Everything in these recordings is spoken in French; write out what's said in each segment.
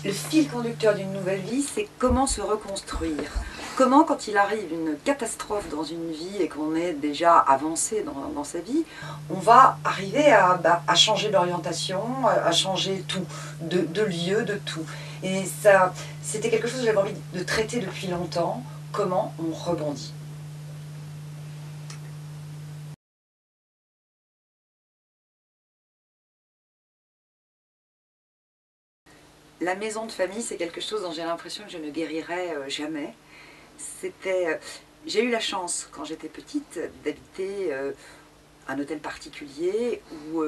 Le fil conducteur d'une nouvelle vie, c'est comment se reconstruire. Comment, quand il arrive une catastrophe dans une vie et qu'on est déjà avancé dans sa vie, on va arriver à changer d'orientation, à changer tout, de lieu, de tout. Et ça, c'était quelque chose que j'avais envie de traiter depuis longtemps, comment on rebondit. La maison de famille, c'est quelque chose dont j'ai l'impression que je ne guérirai jamais. J'ai eu la chance, quand j'étais petite, d'habiter un hôtel particulier où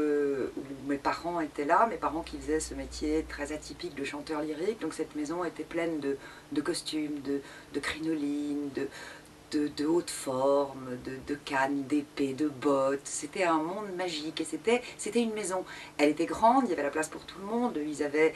mes parents étaient là, mes parents qui faisaient ce métier très atypique de chanteur lyrique. Donc cette maison était pleine de costumes, de crinolines, de haute forme, de cannes, d'épées, de bottes. C'était un monde magique et c'était une maison. Elle était grande, il y avait la place pour tout le monde, ils avaient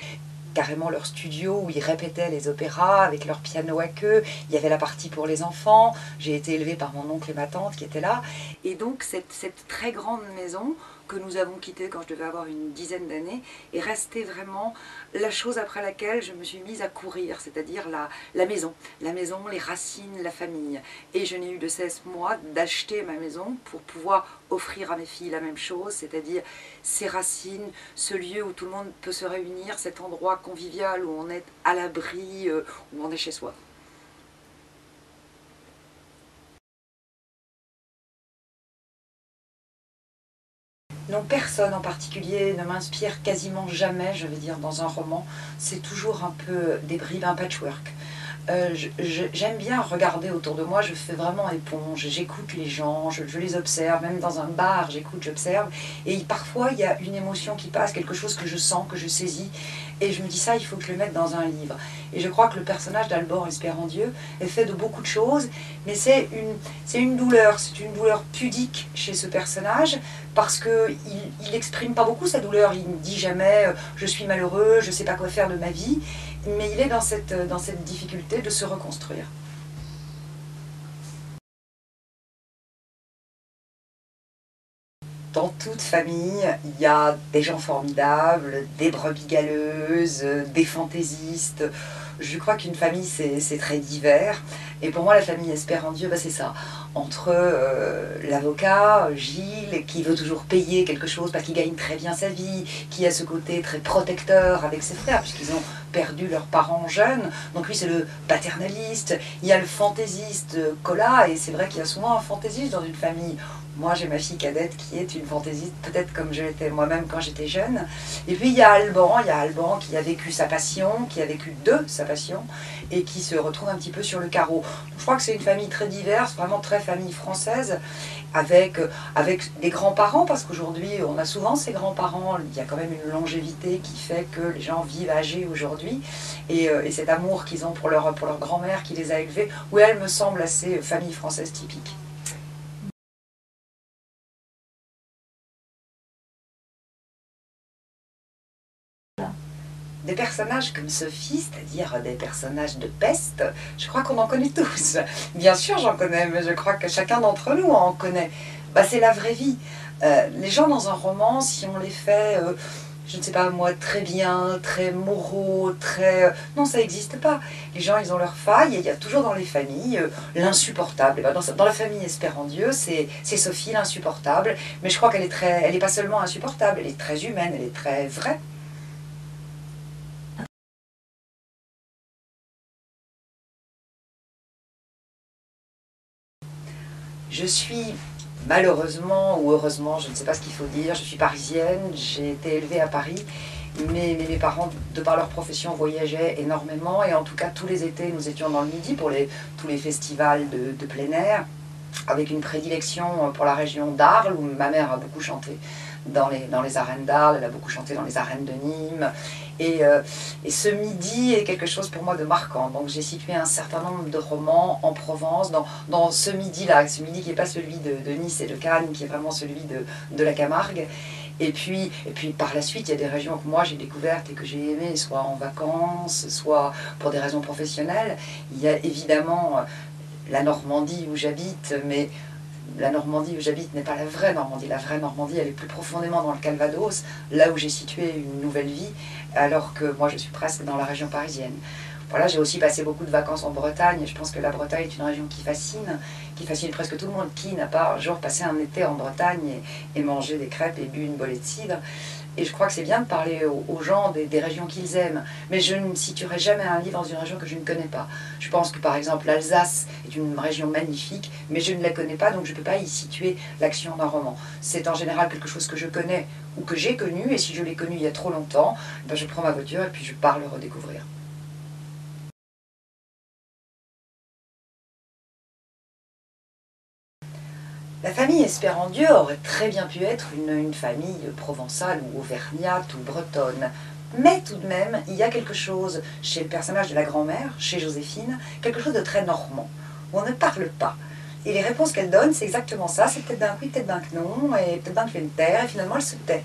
carrément leur studio où ils répétaient les opéras avec leur piano à queue. Il y avait la partie pour les enfants. J'ai été élevée par mon oncle et ma tante qui étaient là. Et donc cette très grande maison que nous avons quittée quand je devais avoir une dizaine d'années est restée vraiment la chose après laquelle je me suis mise à courir, c'est-à-dire la maison, les racines, la famille. Et je n'ai eu de cesse, moi, d'acheter ma maison pour pouvoir offrir à mes filles la même chose, c'est-à-dire ces racines, ce lieu où tout le monde peut se réunir, cet endroit convivial où on est à l'abri, où on est chez soi. Non, personne en particulier ne m'inspire quasiment jamais, je veux dire, dans un roman. C'est toujours un peu des bribes, un patchwork. J'aime bien regarder autour de moi, je fais vraiment éponge, j'écoute les gens, je les observe, même dans un bar, j'écoute, j'observe, et parfois il y a une émotion qui passe, quelque chose que je sens, que je saisis, et je me dis ça, il faut que je le mette dans un livre. Et je crois que le personnage d'Alban Espérandieu est fait de beaucoup de choses, mais c'est une douleur pudique chez ce personnage, parce qu'il n'exprime pas beaucoup sa douleur, il ne dit jamais « je suis malheureux, je ne sais pas quoi faire de ma vie », mais il est dans cette difficulté de se reconstruire. Dans toute famille, il y a des gens formidables, des brebis galeuses, des fantaisistes. Je crois qu'une famille, c'est très divers. Et pour moi, la famille Espérandieu, c'est ça. Entre l'avocat, Gilles, qui veut toujours payer quelque chose parce qu'il gagne très bien sa vie, qui a ce côté très protecteur avec ses frères, puisqu'ils ont perdu leurs parents jeunes. Donc lui, c'est le paternaliste. Il y a le fantaisiste, Colas, et c'est vrai qu'il y a souvent un fantaisiste dans une famille. Moi, j'ai ma fille cadette qui est une fantaisiste, peut-être comme je l'étais moi-même quand j'étais jeune. Et puis, il y a Alban qui a vécu sa passion, qui a vécu de sa passion, et qui se retrouve un petit peu sur le carreau. Donc, je crois que c'est une famille très diverse, vraiment très famille française, avec des grands-parents, parce qu'aujourd'hui, on a souvent ces grands-parents. Il y a quand même une longévité qui fait que les gens vivent âgés aujourd'hui. Et cet amour qu'ils ont pour leur grand-mère qui les a élevés, oui, elle me semble assez famille française typique. Des personnages comme Sophie, c'est-à-dire des personnages de peste, je crois qu'on en connaît tous. Bien sûr j'en connais, mais je crois que chacun d'entre nous en connaît. C'est la vraie vie. Les gens dans un roman, si on les fait, je ne sais pas moi, très bien, très moraux, très... non, ça n'existe pas. Les gens, ils ont leurs failles, et il y a toujours dans les familles l'insupportable. Dans la famille Espérandieu, c'est Sophie l'insupportable, mais je crois qu'elle elle est pas seulement insupportable, elle est très humaine, elle est très vraie. Je suis malheureusement ou heureusement, je ne sais pas ce qu'il faut dire, je suis parisienne, j'ai été élevée à Paris, mais mes parents, de par leur profession, voyageaient énormément et en tout cas tous les étés nous étions dans le Midi pour tous les festivals de plein air, avec une prédilection pour la région d'Arles où ma mère a beaucoup chanté dans les arènes d'Arles, elle a beaucoup chanté dans les arènes de Nîmes. Et ce Midi est quelque chose pour moi de marquant. Donc j'ai situé un certain nombre de romans en Provence, dans ce Midi-là, ce Midi qui n'est pas celui de Nice et de Cannes, qui est vraiment celui de la Camargue. Et puis par la suite, il y a des régions que moi j'ai découvertes et que j'ai aimées, soit en vacances, soit pour des raisons professionnelles. Il y a évidemment la Normandie où j'habite, mais la Normandie où j'habite n'est pas la vraie Normandie. La vraie Normandie, elle est plus profondément dans le Calvados, là où j'ai situé une nouvelle vie, alors que moi je suis presque dans la région parisienne. Voilà, j'ai aussi passé beaucoup de vacances en Bretagne. Je pense que la Bretagne est une région qui fascine presque tout le monde. Qui n'a pas un jour passé un été en Bretagne et mangé des crêpes et bu une bolée de cidre? Et je crois que c'est bien de parler aux gens des régions qu'ils aiment. Mais je ne situerai jamais un livre dans une région que je ne connais pas. Je pense que par exemple l'Alsace est une région magnifique, mais je ne la connais pas, donc je ne peux pas y situer l'action d'un roman. C'est en général quelque chose que je connais ou que j'ai connu, et si je l'ai connu il y a trop longtemps, ben je prends ma voiture et puis je pars le redécouvrir. La famille Espérandieu aurait très bien pu être une famille provençale ou auvergnate ou bretonne. Mais tout de même, il y a quelque chose chez le personnage de la grand-mère, chez Joséphine, quelque chose de très normand, où on ne parle pas. Et les réponses qu'elle donne, c'est exactement ça, c'est peut-être d'un oui, peut-être d'un que non, et peut-être d'un que je vais me taire, et finalement elle se tait.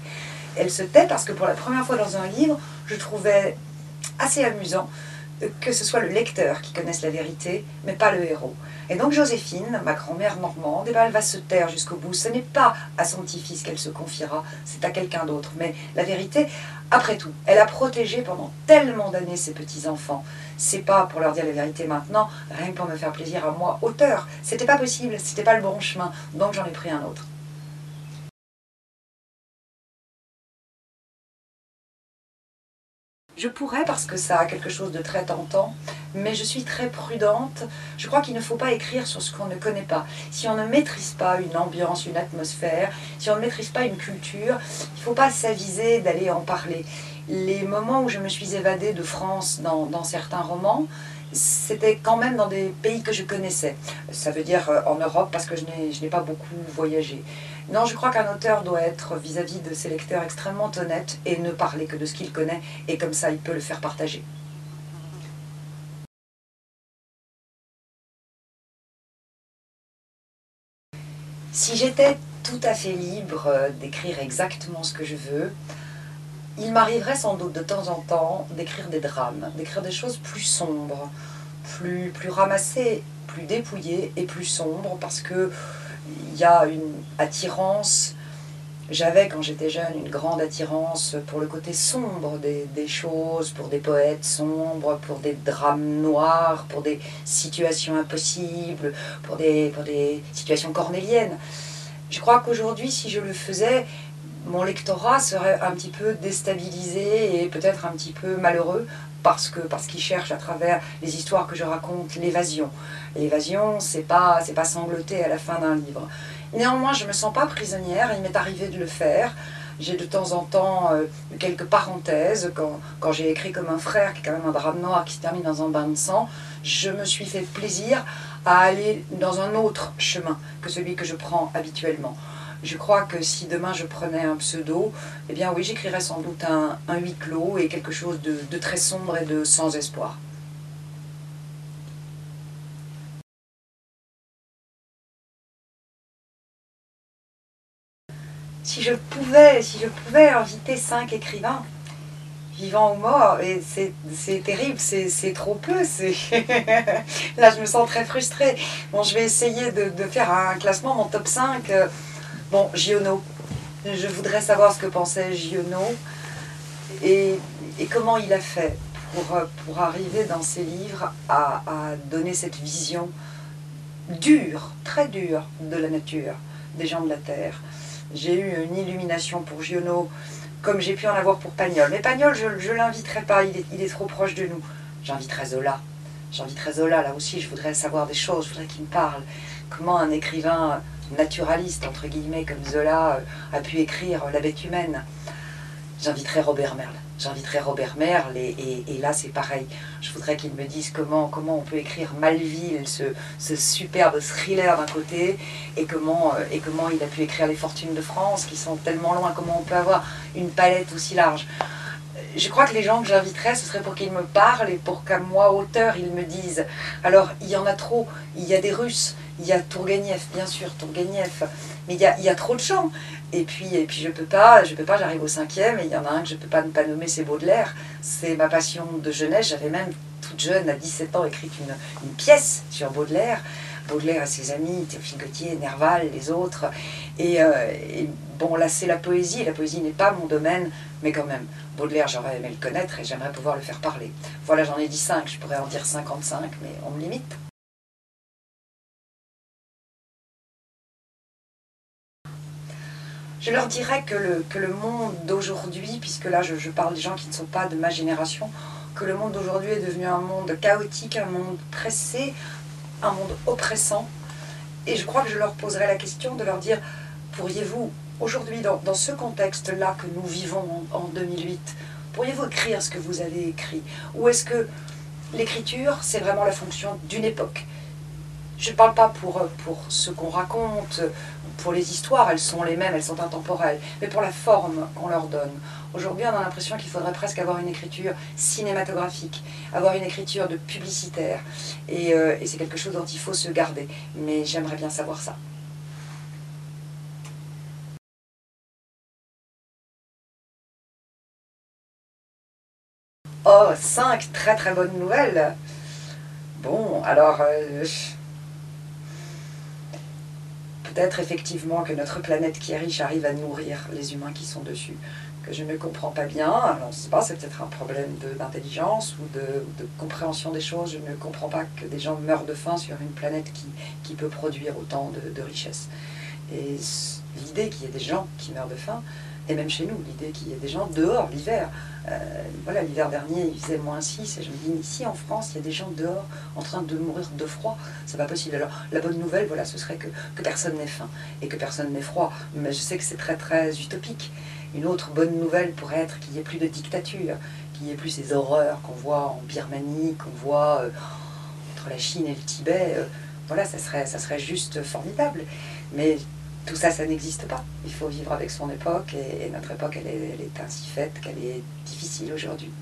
Elle se tait parce que pour la première fois dans un livre, je trouvais assez amusant que ce soit le lecteur qui connaisse la vérité, mais pas le héros. Et donc Joséphine, ma grand-mère normande, elle va se taire jusqu'au bout. Ce n'est pas à son petit-fils qu'elle se confiera, c'est à quelqu'un d'autre. Mais la vérité, après tout, elle a protégé pendant tellement d'années ses petits-enfants. C'est pas pour leur dire la vérité maintenant, rien que pour me faire plaisir à moi, auteur. C'était pas possible, c'était pas le bon chemin, donc j'en ai pris un autre. Je pourrais parce que ça a quelque chose de très tentant, mais je suis très prudente. Je crois qu'il ne faut pas écrire sur ce qu'on ne connaît pas. Si on ne maîtrise pas une ambiance, une atmosphère, si on ne maîtrise pas une culture, il ne faut pas s'aviser d'aller en parler. Les moments où je me suis évadée de France dans certains romans, c'était quand même dans des pays que je connaissais. Ça veut dire en Europe parce que je n'ai pas beaucoup voyagé. Non, je crois qu'un auteur doit être vis-à-vis de ses lecteurs extrêmement honnête et ne parler que de ce qu'il connaît, et comme ça il peut le faire partager. Si j'étais tout à fait libre d'écrire exactement ce que je veux, il m'arriverait sans doute de temps en temps d'écrire des drames, d'écrire des choses plus sombres, plus ramassées, plus dépouillées et plus sombres, parce que il y a une attirance. J'avais, quand j'étais jeune, une grande attirance pour le côté sombre des choses, pour des poètes sombres, pour des drames noirs, pour des situations impossibles, pour des situations cornéliennes. Je crois qu'aujourd'hui, si je le faisais, mon lectorat serait un petit peu déstabilisé et peut-être un petit peu malheureux parce qu'il cherche à travers les histoires que je raconte l'évasion. L'évasion, c'est pas sangloter à la fin d'un livre. Néanmoins, je ne me sens pas prisonnière, il m'est arrivé de le faire. J'ai de temps en temps quelques parenthèses. Quand j'ai écrit Comme un frère, qui est quand même un drame noir qui se termine dans un bain de sang, je me suis fait plaisir à aller dans un autre chemin que celui que je prends habituellement. Je crois que si demain je prenais un pseudo, eh bien oui, j'écrirais sans doute un huis clos et quelque chose de très sombre et de sans espoir. Si je pouvais inviter 5 écrivains, vivants ou morts, et c'est terrible, c'est trop peu. Là, je me sens très frustrée. Bon, je vais essayer de faire un classement, mon top 5. Bon, Giono. Je voudrais savoir ce que pensait Giono et comment il a fait pour arriver dans ses livres à donner cette vision dure, très dure de la nature, des gens de la terre. J'ai eu une illumination pour Giono, comme j'ai pu en avoir pour Pagnol. Mais Pagnol, je ne l'inviterai pas, il est trop proche de nous. J'inviterai Zola. J'inviterai Zola, là aussi, je voudrais savoir des choses, je voudrais qu'il me parle. Comment un écrivain naturaliste, entre guillemets, comme Zola, a pu écrire La bête humaine. J'inviterai Robert Merle. J'inviterai Robert Merle et là c'est pareil. Je voudrais qu'il me dise comment on peut écrire Malville, ce superbe thriller d'un côté, et comment il a pu écrire Les Fortunes de France, qui sont tellement loin, comment on peut avoir une palette aussi large. Je crois que les gens que j'inviterais, ce serait pour qu'ils me parlent et pour qu'à moi, auteur, ils me disent. Alors, il y en a trop. Il y a des Russes, il y a Tourguenieff, bien sûr, Tourguenieff, mais il y a trop de gens. Et puis je peux pas, j'arrive au 5e, et il y en a un que je peux pas ne pas nommer, c'est Baudelaire. C'est ma passion de jeunesse. J'avais même, toute jeune, à 17 ans, écrit une pièce sur Baudelaire. Baudelaire et ses amis, Théophile Gautier, Nerval, les autres. Et bon, là c'est la poésie n'est pas mon domaine, mais quand même, Baudelaire j'aurais aimé le connaître et j'aimerais pouvoir le faire parler. Voilà, j'en ai dit 5, je pourrais en dire 55, mais on me limite. Je leur dirais que le monde d'aujourd'hui, puisque là je parle des gens qui ne sont pas de ma génération, que le monde d'aujourd'hui est devenu un monde chaotique, un monde pressé, un monde oppressant. Et je crois que je leur poserai la question de leur dire, pourriez-vous, aujourd'hui, dans ce contexte-là que nous vivons en 2008, pourriez-vous écrire ce que vous avez écrit? Ou est-ce que l'écriture, c'est vraiment la fonction d'une époque? Je ne parle pas pour ce qu'on raconte, pour les histoires, elles sont les mêmes, elles sont intemporelles, mais pour la forme qu'on leur donne. Aujourd'hui, on a l'impression qu'il faudrait presque avoir une écriture cinématographique, avoir une écriture de publicitaire, et c'est quelque chose dont il faut se garder, mais j'aimerais bien savoir ça. Oh, 5 très très bonnes nouvelles. Bon, alors... peut-être effectivement que notre planète qui est riche arrive à nourrir les humains qui sont dessus, que je ne comprends pas bien. Alors, je ne sais pas, c'est peut-être un problème d'intelligence ou de compréhension des choses. Je ne comprends pas que des gens meurent de faim sur une planète qui peut produire autant de richesses. Et l'idée qu'il y ait des gens qui meurent de faim, et même chez nous, l'idée qu'il y ait des gens dehors, l'hiver. Voilà, l'hiver dernier, il faisait -6, et je me dis, ici en France, il y a des gens dehors en train de mourir de froid. C'est pas possible. Alors, la bonne nouvelle, voilà, ce serait que personne n'ait faim et que personne n'ait froid. Mais je sais que c'est très très utopique. Une autre bonne nouvelle pourrait être qu'il n'y ait plus de dictature, qu'il n'y ait plus ces horreurs qu'on voit en Birmanie, qu'on voit entre la Chine et le Tibet. Voilà, ça serait juste formidable. Mais tout ça, ça n'existe pas. Il faut vivre avec son époque, et notre époque, elle est ainsi faite qu'elle est difficile aujourd'hui.